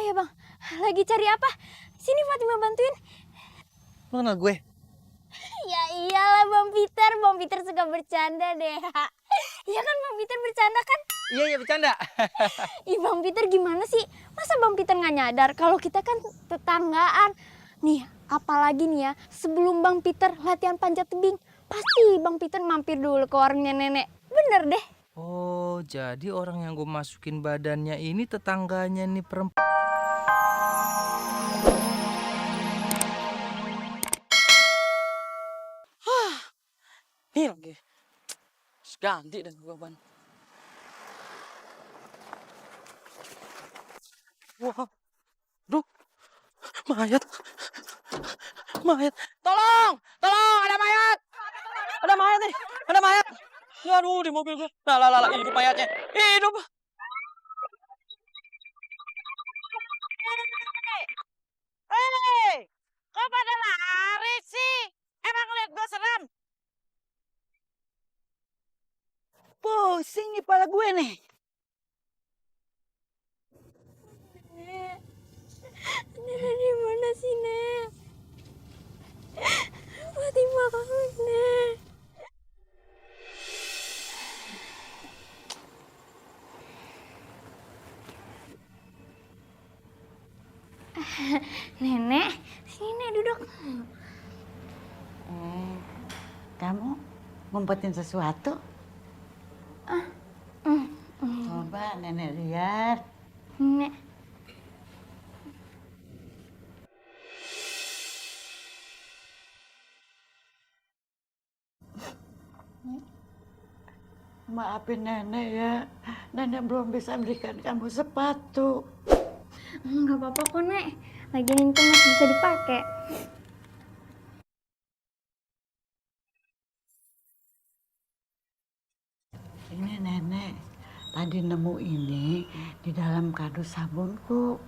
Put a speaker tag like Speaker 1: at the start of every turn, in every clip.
Speaker 1: ya bang, lagi cari apa? Sini Fatima bantuin.
Speaker 2: Lu kenal gue?
Speaker 1: Ya iyalah Bang Peter suka bercanda deh. Iya kan Bang Peter bercanda kan?
Speaker 2: Iya bercanda.
Speaker 1: Ih Bang Peter gimana sih? Masa Bang Peter nggak nyadar kalau kita kan tetanggaan? Nih apalagi nih ya, sebelum Bang Peter latihan panjat tebing, pasti Bang Peter mampir dulu ke warungnya nenek. Bener deh.
Speaker 2: Oh, jadi orang yang gue masukin badannya ini tetangganya nih perempuan.
Speaker 3: Ini lagi. Ganti dan gua ban. Wah. Duh. Mayat. Mayat. Tolong! Tolong, ada mayat. Ada mayat nih. Ada mayat. Aduh, di mobil gua. Lah, hidup mayatnya. Hidup.
Speaker 4: Hei, kok pada lari sih? Emang lihat gue serem?
Speaker 3: Pusing nih kepala gue nih.
Speaker 1: Nenek di mana sih Nek? Fatima kangen Nek. Nenek, sini duduk.
Speaker 4: Kamu ngumpetin sesuatu? Coba nenek lihat.
Speaker 1: Nek,
Speaker 4: Maafin nenek ya, nenek belum bisa berikan kamu sepatu.
Speaker 1: nggak apa-apa kok Nek. Lagian itu masih bisa dipakai.
Speaker 4: Ini nenek tadi nemu ini di dalam kardus sabunku.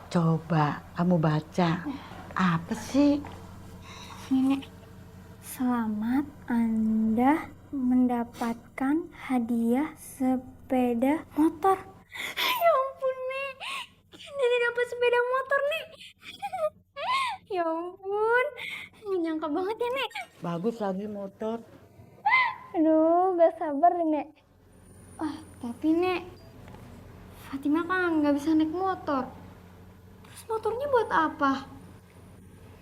Speaker 4: Coba kamu baca. Apa sih?
Speaker 1: Nenek, selamat Anda mendapatkan hadiah sepeda motor. Ya ampun Nek, Nenek dapat sepeda motor Nek. Ya ampun, nggak nyangka banget ya Nek.
Speaker 4: Bagus lagi motor.
Speaker 1: Aduh, gak sabar deh Nek. Tapi Nek, Fatima kan nggak bisa naik motor. Terus motornya buat apa?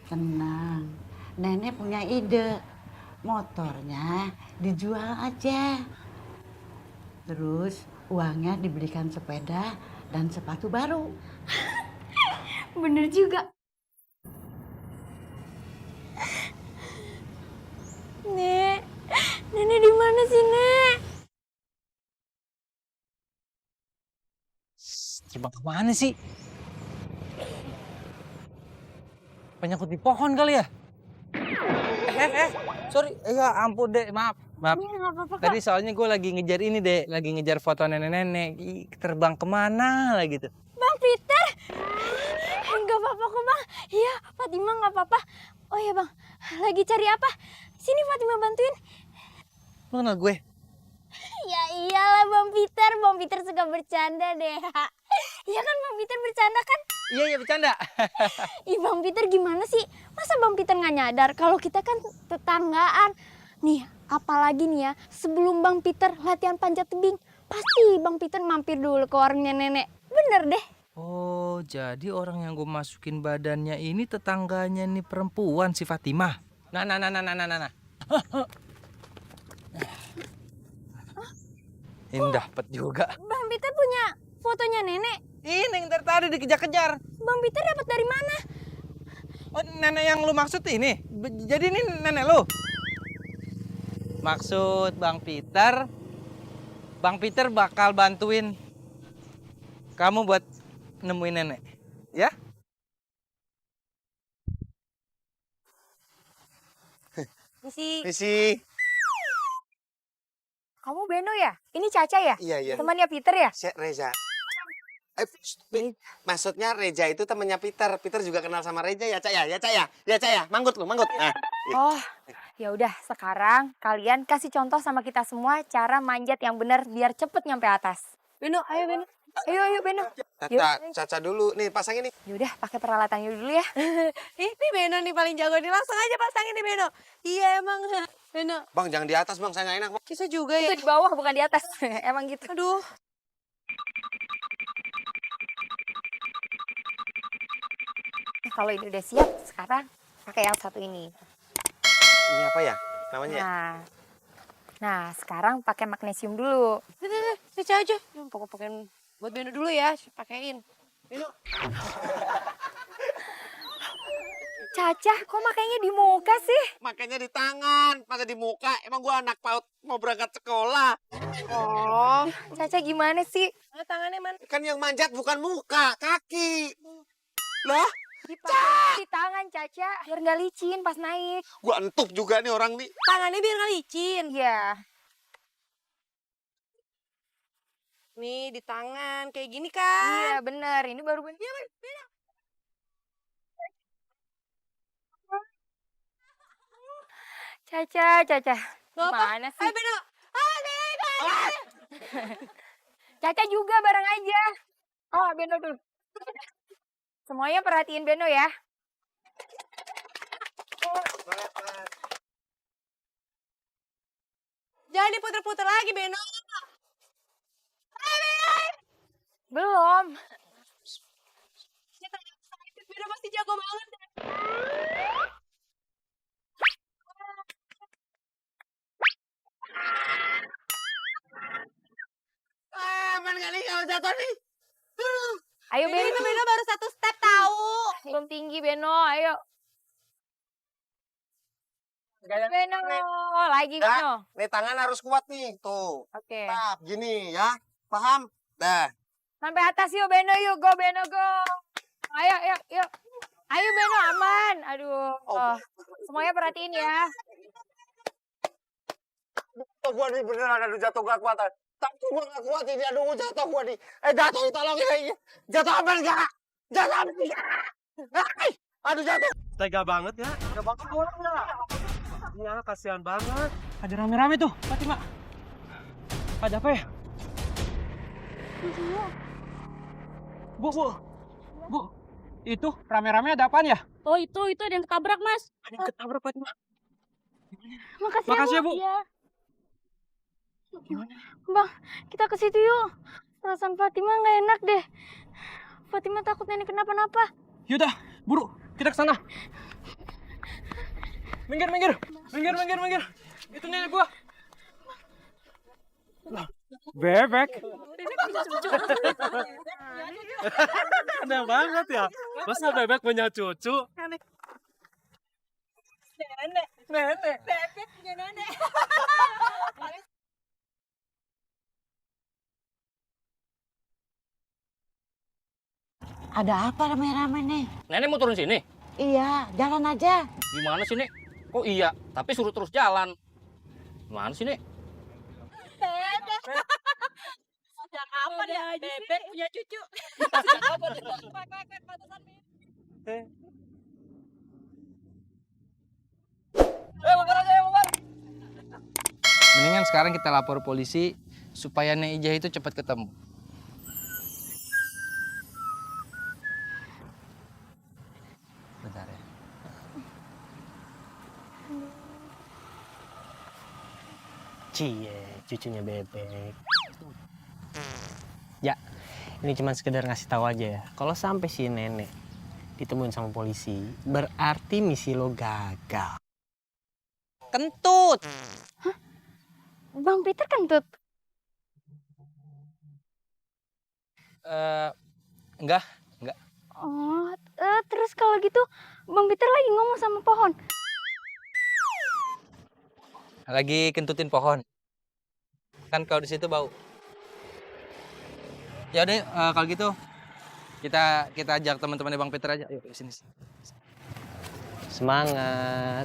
Speaker 4: Tenang, nenek punya ide. Motornya dijual aja. Terus uangnya dibelikan sepeda dan sepatu baru.
Speaker 1: Bener juga. Nek, Nenek di mana sih Nek?
Speaker 2: Terbang kemana sih? Penyangkut di pohon kali ya? Sorry. Ya ampun dek, maaf.
Speaker 1: Iya nggak apa-apa kok.
Speaker 2: Tadi soalnya gue lagi ngejar ini dek, lagi ngejar foto nenek-nenek. Ih, terbang kemana lah gitu.
Speaker 1: Bang Peter, nggak apa-apa kok Bang. Iya, Fatima nggak apa-apa. Oh ya Bang, lagi cari apa? Sini Fatima bantuin.
Speaker 2: Lu kenal gue?
Speaker 1: Ya iyalah Bang Peter suka bercanda deh. Iya kan Bang Peter bercanda kan?
Speaker 2: Iya bercanda.
Speaker 1: Ih Bang Peter gimana sih? Masa Bang Peter nggak nyadar kalau kita kan tetanggaan? Nih apalagi nih ya, sebelum Bang Peter latihan panjat tebing, pasti Bang Peter mampir dulu ke warungnya nenek. Bener deh.
Speaker 2: Oh, jadi orang yang gue masukin badannya ini tetangganya nih perempuan si Fatimah. Nah. Ini dapet juga.
Speaker 1: Bang Peter punya fotonya nenek.
Speaker 2: Ini yang tadi dikejar-kejar.
Speaker 1: Bang Peter dapat dari mana?
Speaker 2: Oh, nenek yang lu maksud ini? Jadi ini nenek lu? Maksud Bang Peter bakal bantuin kamu buat nemuin nenek, ya?
Speaker 5: Misi.
Speaker 6: Kamu Beno ya? Ini Caca ya?
Speaker 5: Iya.
Speaker 6: Temannya Peter ya?
Speaker 5: Reza. Maksudnya Reza itu temannya Peter. Peter juga kenal sama Reza ya, Cak ya? Ya, Cak ya? Manggut. Nah.
Speaker 6: Oh, ya udah sekarang kalian kasih contoh sama kita semua cara manjat yang benar biar cepet nyampe atas. Beno, ayo Beno. Ayo Beno. Yuk.
Speaker 5: Caca dulu. Nih, pasang ini.
Speaker 6: Yaudah, pakai peralatannya dulu ya.
Speaker 4: Ini Beno nih paling jago nih. Langsung aja pasangin nih Beno. Iya emang. Beno.
Speaker 5: Bang, jangan di atas, Bang. Saya nggak enak, Bang.
Speaker 4: Kita juga ya.
Speaker 6: Itu di bawah bukan di atas. Emang gitu.
Speaker 4: Aduh.
Speaker 6: Kalau ini udah siap, sekarang pakai yang satu ini.
Speaker 5: Ini apa ya namanya?
Speaker 6: Nah, sekarang pakai magnesium dulu.
Speaker 4: Caca aja. Pakein buat Beno dulu ya. Pakein. Beno.
Speaker 6: Caca, kok makainya di muka sih?
Speaker 5: Makanya di tangan, masa di muka. Emang gua anak PAUD mau berangkat sekolah.
Speaker 4: Oh.
Speaker 6: Caca gimana sih?
Speaker 4: Tangannya mana?
Speaker 5: Kan yang manjat bukan muka, kaki. Lah,
Speaker 6: Dipakai di tangan, Caca. Biar nggak licin pas naik.
Speaker 5: gua entuk juga nih orang nih.
Speaker 4: Tangannya biar nggak licin.
Speaker 6: Iya.
Speaker 4: Nih di tangan kayak gini kan.
Speaker 6: Iya, bener. Ini baru bener. Caca. Gimana sih?
Speaker 4: Ayo Beno.
Speaker 6: Caca juga bareng aja. Oh, Beno dulu. Semuanya perhatiin Beno ya.
Speaker 4: Jangan diputer-puter lagi Beno.
Speaker 6: Belum.
Speaker 4: Beno pasti jago banget.
Speaker 5: Aman kali kalau jatuh nih.
Speaker 6: Ayo
Speaker 4: Beno itu
Speaker 6: Beno.
Speaker 4: Beno baru satu step tahu.
Speaker 6: Belum tinggi Beno, ayo. Beno, lagi Beno.
Speaker 5: Nih tangan harus kuat nih, tuh.
Speaker 6: Oke.
Speaker 5: Tap, gini ya. Paham? Dah.
Speaker 6: Sampai atas yuk Beno yuk, go Beno go. Ayo, yuk. Ayo Beno aman. Aduh.
Speaker 5: Oh.
Speaker 6: Semuanya perhatiin ya.
Speaker 5: Jatuh gua nih beneran, aduh jatuh gak kuat. Tapi gua gak kuat ini, aduh jatuh gua nih. Jatuh, tolongin aja. Jatuh aman gak? Jatuh aman gak? Aduh jatuh.
Speaker 3: Tega banget ya. Tega banget orangnya. Iya, kasihan banget. Ada rame-rame tuh, Fatima. Ada apa ya? Bu. Itu rame-rame ada apaan ya?
Speaker 7: Oh itu ada yang ketabrak mas.
Speaker 3: Ada yang ketabrak Fatima.
Speaker 1: Makasih
Speaker 3: ya, Bu.
Speaker 1: Iya. Bang, kita ke situ yuk. Perasaan Fatima nggak enak deh. Fatima takut nenek kenapa-napa.
Speaker 3: Yaudah, buru. Kita ke sana. Minggir. Itu nenek gua. Lah, bebek. Aneh banget ya. Masa bebek punya cucu? Nenek.
Speaker 4: Bebek punya nenek.
Speaker 8: Ada apa rame-rame nih?
Speaker 9: Nenek mau turun sini?
Speaker 8: Iya, jalan aja.
Speaker 9: Gimana sih, Nek? Kok iya? Tapi suruh terus jalan. Gimana sih, Nek?
Speaker 4: Sejak kapan ya bebek punya cucu?
Speaker 2: Mendingan sekarang kita lapor polisi supaya Nek Ijah itu cepat ketemu. Bentar ya.
Speaker 10: Cie, cucunya bebek. Ya, ini cuma sekedar ngasih tahu aja ya. Kalau sampai si nenek ditemuin sama polisi, berarti misi lo gagal. Kentut.
Speaker 1: Bang Peter kentut.
Speaker 2: Enggak.
Speaker 1: Oh, terus kalau gitu Bang Peter lagi ngomong sama pohon.
Speaker 2: Lagi kentutin pohon. Kan kalau di situ bau. Ya udah, kalau gitu kita ajak teman-temannya Bang Peter aja. Ayo sini.
Speaker 10: Semangat.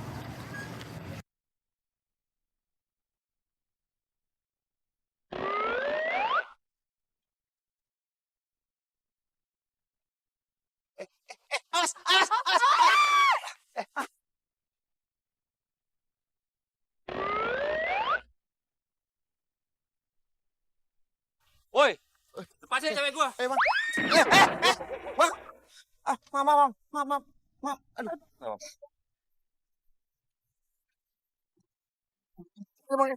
Speaker 3: Woi,
Speaker 9: Lepasin cewek gua.
Speaker 5: Bang. Bang. Ah, maaf. Aduh. Bang.